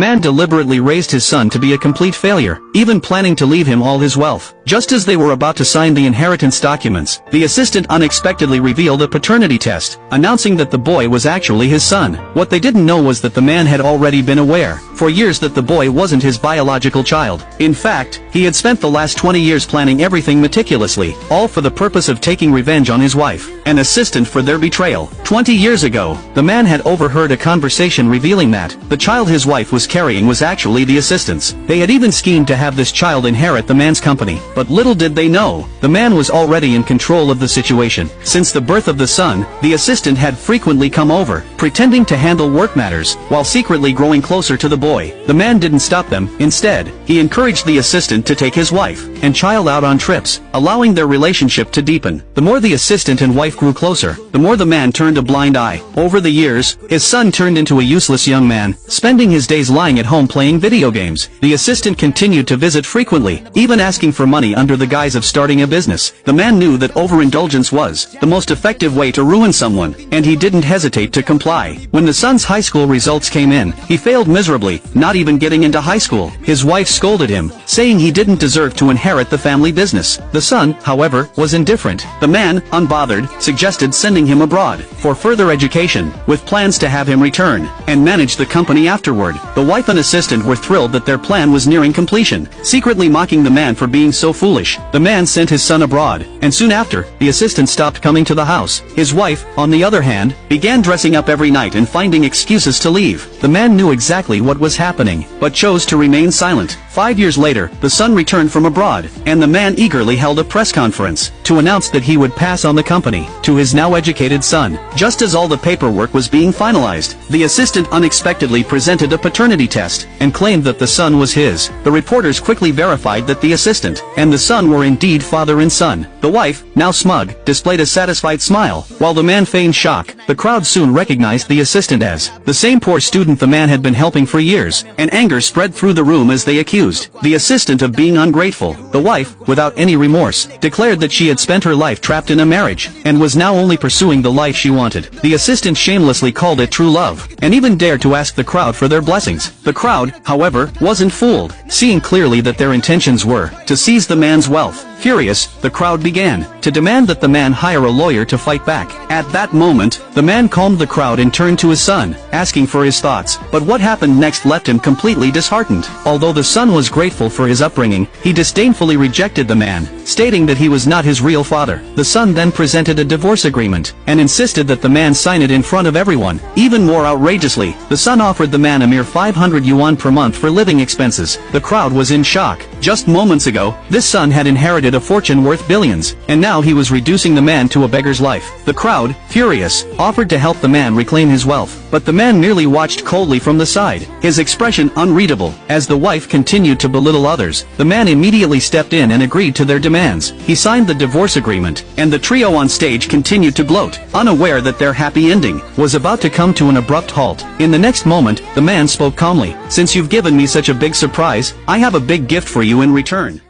Man deliberately raised his son to be a complete failure, even planning to leave him all his wealth. Just as they were about to sign the inheritance documents, the assistant unexpectedly revealed a paternity test, announcing that the boy was actually his son. What they didn't know was that the man had already been aware, for years, that the boy wasn't his biological child. In fact, he had spent the last 20 years planning everything meticulously, all for the purpose of taking revenge on his wife, an assistant, for their betrayal. 20 years ago, the man had overheard a conversation revealing that the child his wife was carrying was actually the assistant's. They had even schemed to have this child inherit the man's company, but little did they know, the man was already in control of the situation. Since the birth of the son, the assistant had frequently come over, pretending to handle work matters, while secretly growing closer to the boy. The man didn't stop them. Instead, he encouraged the assistant to take his wife and child out on trips, allowing their relationship to deepen. The more the assistant and wife grew closer, the more the man turned a blind eye. Over the years, his son turned into a useless young man, spending his days lying at home playing video games. The assistant continued to visit frequently, even asking for money under the guise of starting a business. The man knew that overindulgence was the most effective way to ruin someone, and he didn't hesitate to comply. When the son's high school results came in, he failed miserably, not even getting into high school. His wife scolded him, saying he didn't deserve to inherit the family business. The son, however, was indifferent. The man, unbothered, suggested sending him abroad for further education, with plans to have him return and manage the company afterward. The wife and assistant were thrilled that their plan was nearing completion, secretly mocking the man for being so foolish. The man sent his son abroad, and soon after, the assistant stopped coming to the house. His wife, on the other hand, began dressing up every night and finding excuses to leave. The man knew exactly what was happening, but chose to remain silent. 5 years later, the son returned from abroad, and the man eagerly held a press conference to announce that he would pass on the company to his now educated son. Just as all the paperwork was being finalized, the assistant unexpectedly presented a paternity test and claimed that the son was his. The reporters quickly verified that the assistant and the son were indeed father and son. The wife, now smug, displayed a satisfied smile, while the man feigned shock. The crowd soon recognized the assistant as the same poor student the man had been helping for years, and anger spread through the room as they accused the assistant of being ungrateful. The wife, without any remorse, declared that she had spent her life trapped in a marriage, and was now only pursuing the life she wanted. The assistant shamelessly called it true love, and even dared to ask the crowd for their blessings. The crowd, however, wasn't fooled, seeing clearly that their intentions were to seize the man's wealth. Furious, the crowd began to demand that the man hire a lawyer to fight back. At that moment, the man calmed the crowd and turned to his son, asking for his thoughts. But what happened next left him completely disheartened. Although the son was grateful for his upbringing, he disdainfully rejected the man, stating that he was not his real father. The son then presented a divorce agreement, and insisted that the man sign it in front of everyone. Even more outrageously, the son offered the man a mere 500 yuan per month for living expenses. The crowd was in shock. Just moments ago, this son had inherited a fortune worth billions, and now he was reducing the man to a beggar's life. The crowd, furious, offered to help the man reclaim his wealth, but the man merely watched coldly from the side, his expression unreadable. As the wife continued to belittle others, the man immediately stepped in and agreed to their demands. He signed the divorce agreement, and the trio on stage continued to gloat, unaware that their happy ending was about to come to an abrupt halt. In the next moment, the man spoke calmly. "Since you've given me such a big surprise, I have a big gift for you in return."